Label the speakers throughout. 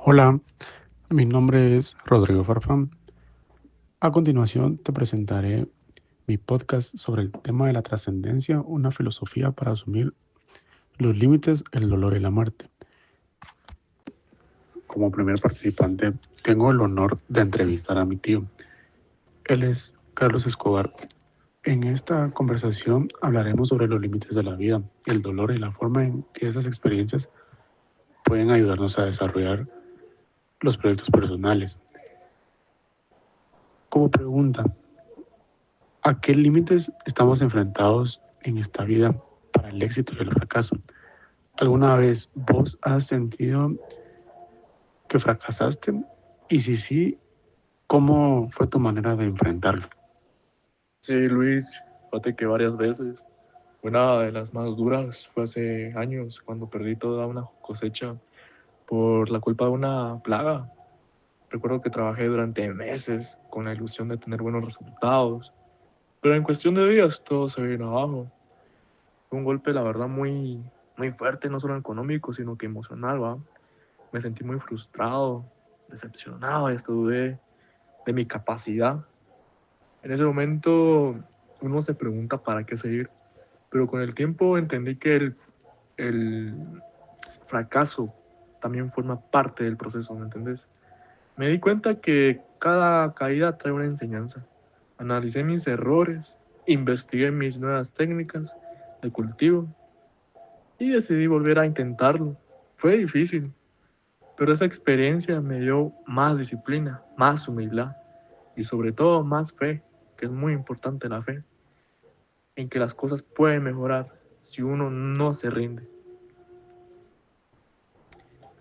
Speaker 1: Hola, mi nombre es Rodrigo Farfán. A continuación te presentaré mi podcast sobre el tema de la trascendencia, una filosofía para asumir los límites, el dolor y la muerte. Como primer participante, tengo el honor de entrevistar a mi tío. Él es Carlos Escobar. En esta conversación hablaremos sobre los límites de la vida, el dolor y la forma en que esas experiencias pueden ayudarnos a desarrollar los proyectos personales. Como pregunta, ¿a qué límites estamos enfrentados en esta vida para el éxito y el fracaso? ¿Alguna vez vos has sentido que fracasaste? Y si sí, ¿cómo fue tu manera de enfrentarlo?
Speaker 2: Sí, Luis, fíjate que varias veces. Una de las más duras fue hace años, cuando perdí toda una cosecha por la culpa de una plaga. Recuerdo que trabajé durante meses con la ilusión de tener buenos resultados, pero en cuestión de días todo se vino abajo. Fue un golpe, la verdad, muy fuerte, no solo económico, sino que emocional, ¿va? Me sentí muy frustrado, decepcionado y hasta dudé de mi capacidad. En ese momento uno se pregunta para qué seguir. Pero con el tiempo entendí que el fracaso también forma parte del proceso, ¿me entendés? Me di cuenta que cada caída trae una enseñanza. Analicé mis errores, investigué mis nuevas técnicas de cultivo y decidí volver a intentarlo. Fue difícil, pero esa experiencia me dio más disciplina, más humildad y sobre todo más fe, que es muy importante la fe, en que las cosas pueden mejorar si uno no se rinde.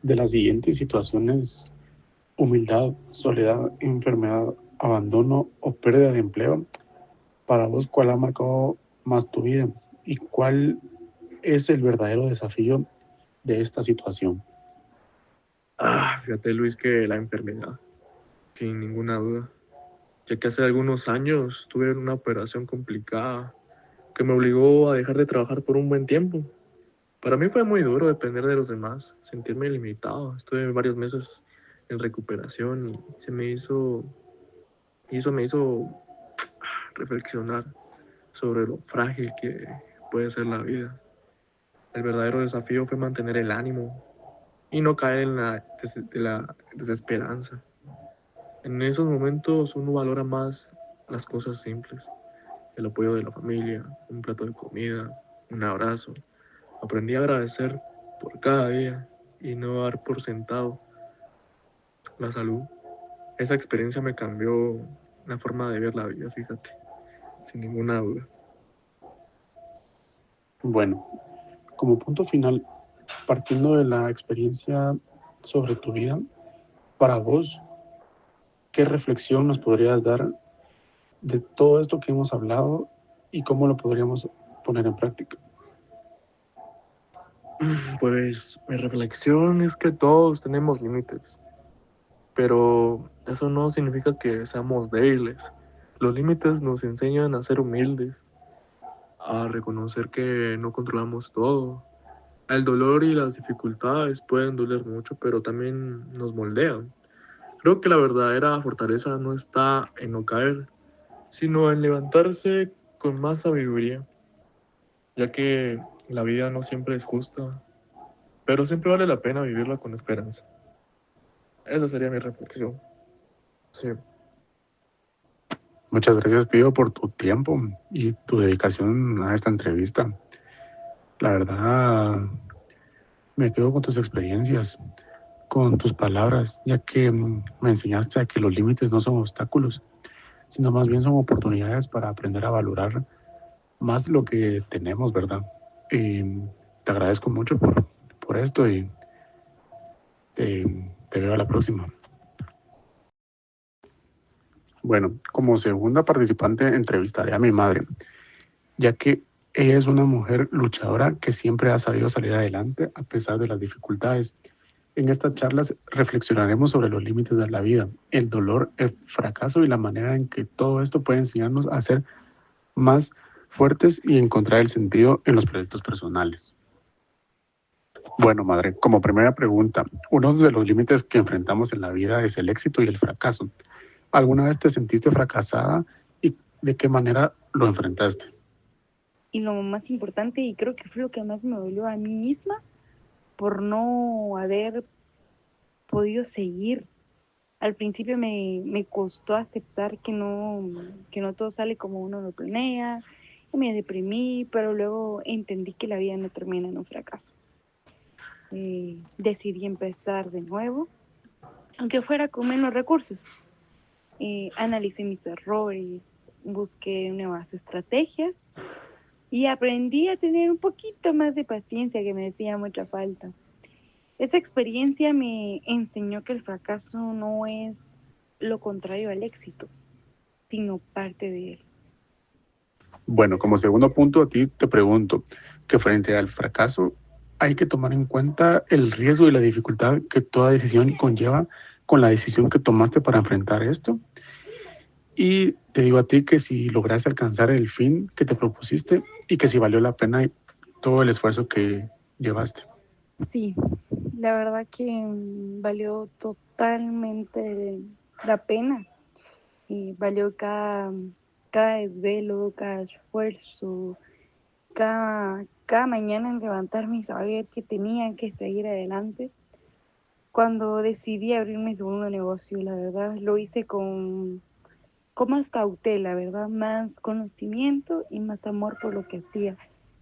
Speaker 1: De las siguientes situaciones, humildad, soledad, enfermedad, abandono o pérdida de empleo, para vos, ¿cuál ha marcado más tu vida? ¿Y cuál es el verdadero desafío de esta situación?
Speaker 2: Fíjate Luis que la enfermedad, sin ninguna duda, ya que hace algunos años tuve una operación complicada que me obligó a dejar de trabajar por un buen tiempo. Para mí fue muy duro depender de los demás, sentirme limitado. Estuve varios meses en recuperación y me hizo reflexionar sobre lo frágil que puede ser la vida. El verdadero desafío fue mantener el ánimo y no caer en la desesperanza. En esos momentos uno valora más las cosas simples, el apoyo de la familia, un plato de comida, un abrazo. Aprendí a agradecer por cada día y no dar por sentado la salud. Esa experiencia me cambió la forma de ver la vida, fíjate, sin ninguna duda.
Speaker 1: Bueno, como punto final, partiendo de la experiencia sobre tu vida, para vos, ¿qué reflexión nos podrías dar de todo esto que hemos hablado y cómo lo podríamos poner en práctica?
Speaker 2: Pues mi reflexión es que todos tenemos límites, pero eso no significa que seamos débiles. Los límites nos enseñan a ser humildes, a reconocer que no controlamos todo. El dolor y las dificultades pueden doler mucho, pero también nos moldean. Creo que la verdadera fortaleza no está en no caer, sino en levantarse con más sabiduría, ya que la vida no siempre es justa, pero siempre vale la pena vivirla con esperanza. Esa sería mi reflexión. Sí.
Speaker 1: Muchas gracias, Pío, por tu tiempo y tu dedicación a esta entrevista. La verdad, me quedo con tus experiencias, con tus palabras, ya que me enseñaste a que los límites no son obstáculos, sino más bien son oportunidades para aprender a valorar más lo que tenemos, ¿verdad? Y te agradezco mucho por esto y te veo a la próxima. Bueno, como segunda participante entrevistaré a mi madre, ya que ella es una mujer luchadora que siempre ha sabido salir adelante a pesar de las dificultades. En estas charlas reflexionaremos sobre los límites de la vida, el dolor, el fracaso y la manera en que todo esto puede enseñarnos a ser más fuertes y encontrar el sentido en los proyectos personales. Bueno, madre, como primera pregunta, uno de los límites que enfrentamos en la vida es el éxito y el fracaso. ¿Alguna vez te sentiste fracasada y de qué manera lo enfrentaste?
Speaker 3: Y lo más importante, y creo que fue lo que más me dolió a mí misma, por no haber podido seguir. Al principio me costó aceptar que no todo sale como uno lo planea, y me deprimí, pero luego entendí que la vida no termina en un fracaso. Decidí empezar de nuevo, aunque fuera con menos recursos. Analicé mis errores, busqué nuevas estrategias y aprendí a tener un poquito más de paciencia que me hacía mucha falta. Esa experiencia me enseñó que el fracaso no es lo contrario al éxito, sino parte de él.
Speaker 1: Bueno, como segundo punto a ti te pregunto, que frente al fracaso hay que tomar en cuenta el riesgo y la dificultad que toda decisión conlleva con la decisión que tomaste para enfrentar esto. Y te digo a ti que si lograste alcanzar el fin que te propusiste y que si valió la pena todo el esfuerzo que llevaste.
Speaker 3: Sí, la verdad que valió totalmente la pena y valió cada desvelo, cada esfuerzo, cada mañana en levantarme y saber que tenía que seguir adelante. Cuando decidí abrir mi segundo negocio, la verdad lo hice con más cautela, ¿verdad? Más conocimiento y más amor por lo que hacía.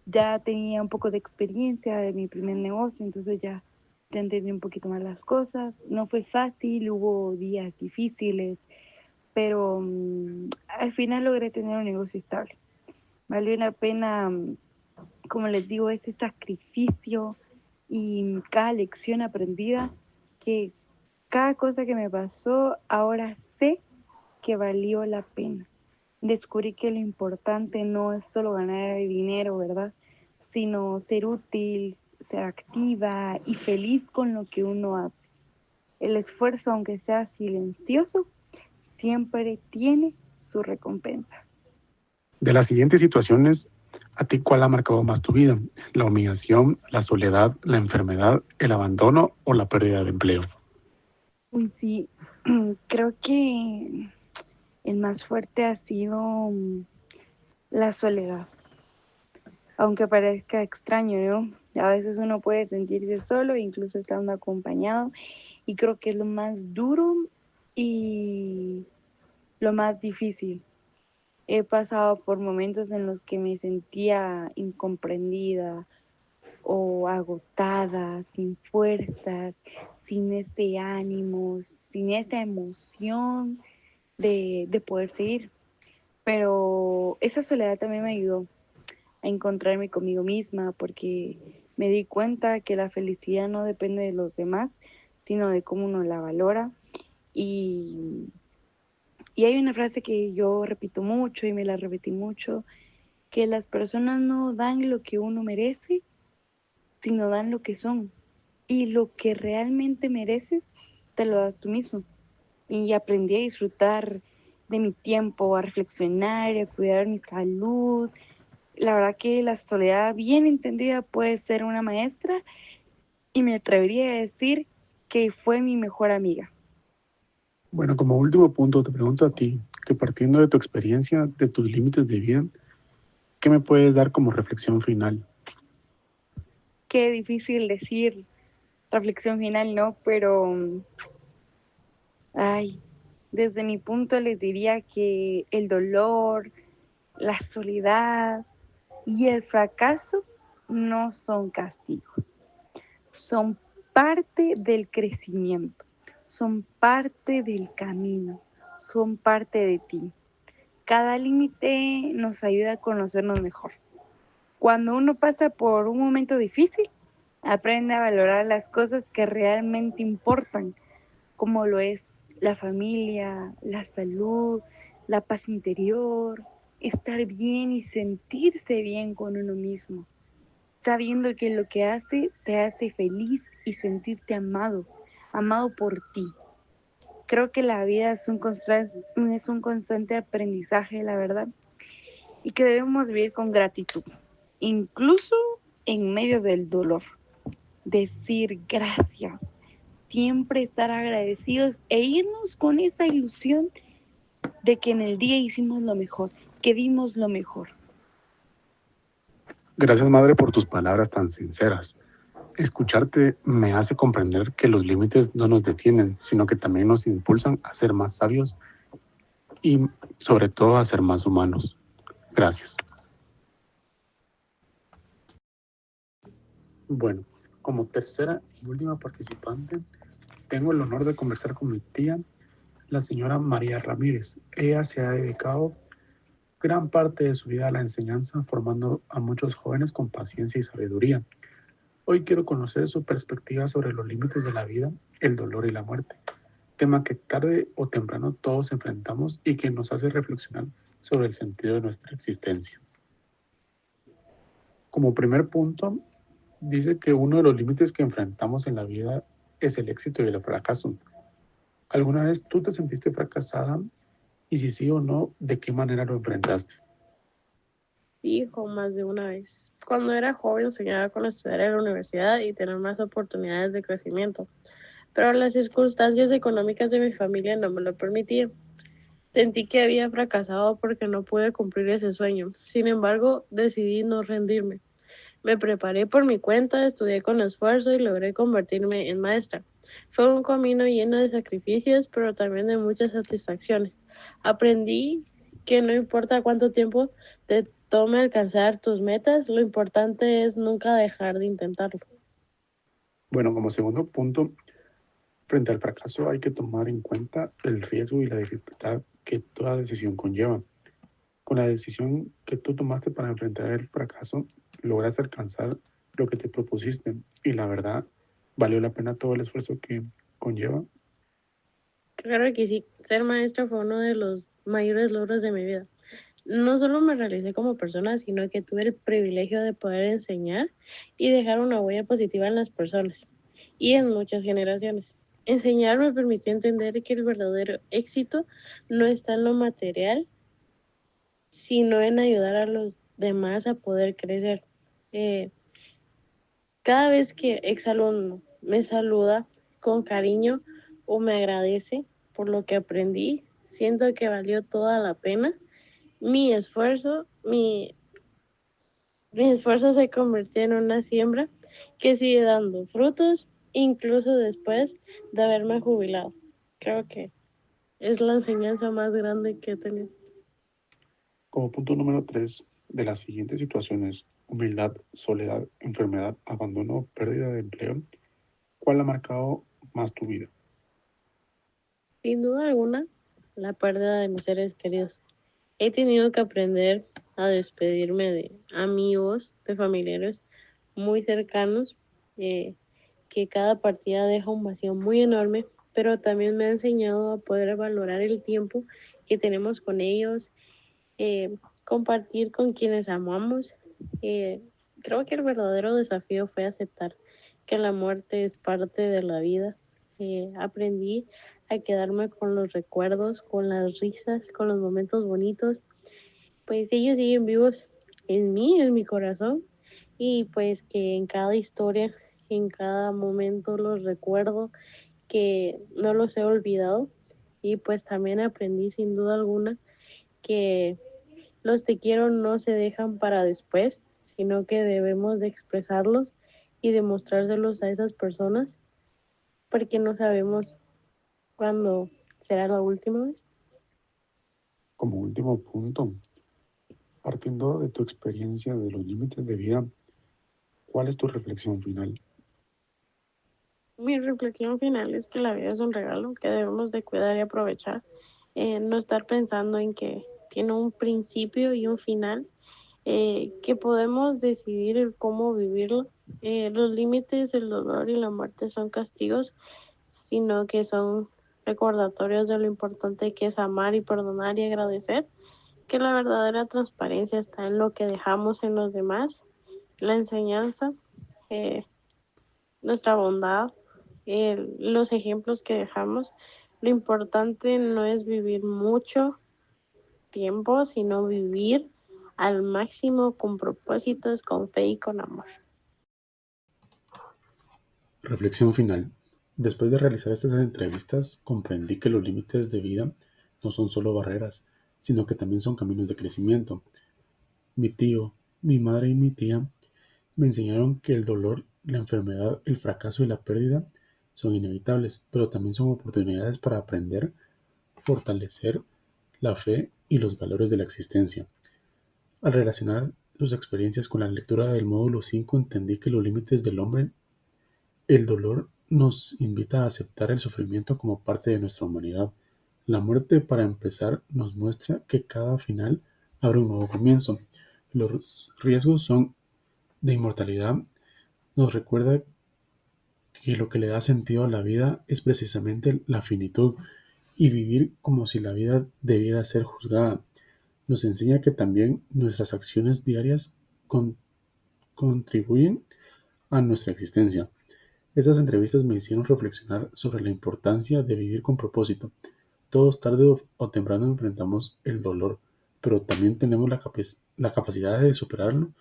Speaker 3: Ya tenía un poco de experiencia de mi primer negocio, entonces ya entendí un poquito más las cosas. No fue fácil, hubo días difíciles, pero al final logré tener un negocio estable. Valió la pena, como les digo, ese sacrificio y cada lección aprendida, que cada cosa que me pasó, ahora sé que valió la pena. Descubrí que lo importante no es solo ganar dinero, ¿verdad? Sino ser útil, ser activa y feliz con lo que uno hace. El esfuerzo, aunque sea silencioso, siempre tiene su recompensa.
Speaker 1: De las siguientes situaciones, ¿a ti cuál ha marcado más tu vida? ¿La humillación, la soledad, la enfermedad, el abandono o la pérdida de empleo?
Speaker 3: Uy, sí, creo que el más fuerte ha sido la soledad. Aunque parezca extraño, ¿no? A veces uno puede sentirse solo, incluso estando acompañado, y creo que es lo más duro y lo más difícil. He pasado por momentos en los que me sentía incomprendida o agotada, sin fuerzas, sin ese ánimo, sin esa emoción de poder seguir. Pero esa soledad también me ayudó a encontrarme conmigo misma porque me di cuenta que la felicidad no depende de los demás, sino de cómo uno la valora. Y, y hay una frase que yo repito mucho y me la repetí mucho, que las personas no dan lo que uno merece, sino dan lo que son. Y lo que realmente mereces, te lo das tú mismo. Y aprendí a disfrutar de mi tiempo, a reflexionar, a cuidar mi salud. La verdad que la soledad bien entendida puede ser una maestra y me atrevería a decir que fue mi mejor amiga.
Speaker 1: Bueno, como último punto, te pregunto a ti, que partiendo de tu experiencia, de tus límites de vida, ¿qué me puedes dar como reflexión final?
Speaker 3: Qué difícil decir reflexión final, ¿no? Pero, ay, desde mi punto les diría que el dolor, la soledad y el fracaso no son castigos, son parte del crecimiento, son parte del camino, son parte de ti. Cada límite nos ayuda a conocernos mejor. Cuando uno pasa por un momento difícil, aprende a valorar las cosas que realmente importan, como lo es la familia, la salud, la paz interior, estar bien y sentirse bien con uno mismo, sabiendo que lo que hace te hace feliz y sentirte amado, amado por ti. Creo que la vida es un constante aprendizaje, la verdad, y que debemos vivir con gratitud, incluso en medio del dolor. decir gracias, siempre estar agradecidos e irnos con esa ilusión de que en el día hicimos lo mejor, que dimos lo mejor.
Speaker 1: Gracias, madre, por tus palabras tan sinceras. Escucharte me hace comprender que los límites no nos detienen, sino que también nos impulsan a ser más sabios y sobre todo a ser más humanos. Gracias. Bueno, como tercera y última participante, tengo el honor de conversar con mi tía, la señora María Ramírez. Ella se ha dedicado gran parte de su vida a la enseñanza, formando a muchos jóvenes con paciencia y sabiduría. Hoy quiero conocer su perspectiva sobre los límites de la vida, el dolor y la muerte, tema que tarde o temprano todos enfrentamos y que nos hace reflexionar sobre el sentido de nuestra existencia. Como primer punto, dice que uno de los límites que enfrentamos en la vida es el éxito y el fracaso. ¿Alguna vez tú te sentiste fracasada? Y si sí o no, ¿de qué manera lo enfrentaste?
Speaker 4: Hijo, más de una vez. Cuando era joven soñaba con estudiar en la universidad y tener más oportunidades de crecimiento, pero las circunstancias económicas de mi familia no me lo permitían. Sentí que había fracasado porque no pude cumplir ese sueño. Sin embargo, decidí no rendirme. Me preparé por mi cuenta, estudié con esfuerzo y logré convertirme en maestra. Fue un camino lleno de sacrificios, pero también de muchas satisfacciones. Aprendí que no importa cuánto tiempo te tome alcanzar tus metas, lo importante es nunca dejar de intentarlo.
Speaker 1: Bueno, como segundo punto, frente al fracaso hay que tomar en cuenta el riesgo y la dificultad que toda decisión conlleva. Con la decisión que tú tomaste para enfrentar el fracaso, lograste alcanzar lo que te propusiste y la verdad, valió la pena todo el esfuerzo que conlleva.
Speaker 4: Claro que sí, ser maestra fue uno de los mayores logros de mi vida. No solo me realicé como persona, sino que tuve el privilegio de poder enseñar y dejar una huella positiva en las personas y en muchas generaciones. Enseñar me permitió entender que el verdadero éxito no está en lo material, sino en ayudar a los demás a poder crecer. Eh, Cada vez que exalumno me saluda con cariño o me agradece por lo que aprendí, siento que valió toda la pena. Mi esfuerzo, mi esfuerzo se convirtió en una siembra que sigue dando frutos incluso después de haberme jubilado. Creo que es la enseñanza más grande que he tenido.
Speaker 1: Como punto número 3 de las siguientes situaciones, humildad, soledad, enfermedad, abandono, pérdida de empleo, ¿cuál ha marcado más tu vida?
Speaker 4: Sin duda alguna, la pérdida de mis seres queridos. He tenido que aprender a despedirme de amigos, de familiares muy cercanos, que cada partida deja un vacío muy enorme, pero también me ha enseñado a poder valorar el tiempo que tenemos con ellos, compartir con quienes amamos. Eh, Creo que el verdadero desafío fue aceptar que la muerte es parte de la vida. Aprendí a quedarme con los recuerdos, con las risas, con los momentos bonitos, pues ellos siguen vivos en mí, en mi corazón, y pues que en cada historia, en cada momento los recuerdo, que no los he olvidado, y pues también aprendí sin duda alguna que los te quiero no se dejan para después, sino que debemos de expresarlos y demostrárselos a esas personas, porque no sabemos cuándo será la última vez.
Speaker 1: Como último punto, partiendo de tu experiencia de los límites de vida, ¿cuál es tu reflexión final?
Speaker 4: Mi reflexión final es que la vida es un regalo que debemos de cuidar y aprovechar, no estar pensando en que tiene un principio y un final, que podemos decidir el cómo vivirlo. Los límites, el dolor y la muerte son castigos, sino que son recordatorios de lo importante que es amar y perdonar y agradecer, que la verdadera transparencia está en lo que dejamos en los demás, la enseñanza, eh, nuestra bondad, los ejemplos que dejamos. Lo importante no es vivir mucho tiempo, sino vivir al máximo con propósitos, con fe y con amor.
Speaker 1: Reflexión final. Después de realizar estas entrevistas, comprendí que los límites de vida no son solo barreras, sino que también son caminos de crecimiento. Mi tío, mi madre y mi tía me enseñaron que el dolor, la enfermedad, el fracaso y la pérdida son inevitables, pero también son oportunidades para aprender, fortalecer la fe y los valores de la existencia. Al relacionar sus experiencias con la lectura del módulo 5, entendí que los límites del hombre, el dolor, nos invita a aceptar el sufrimiento como parte de nuestra humanidad. La muerte, para empezar, nos muestra que cada final abre un nuevo comienzo. Los riesgos son de inmortalidad, nos recuerda que lo que le da sentido a la vida es precisamente la finitud y vivir como si la vida debiera ser juzgada. Nos enseña que también nuestras acciones diarias contribuyen a nuestra existencia. Estas entrevistas me hicieron reflexionar sobre la importancia de vivir con propósito. Todos tarde o temprano enfrentamos el dolor, pero también tenemos la capacidad de superarlo.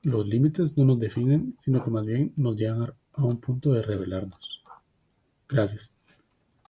Speaker 1: Los límites no nos definen, sino que más bien nos llevan a un punto de revelarnos. Gracias.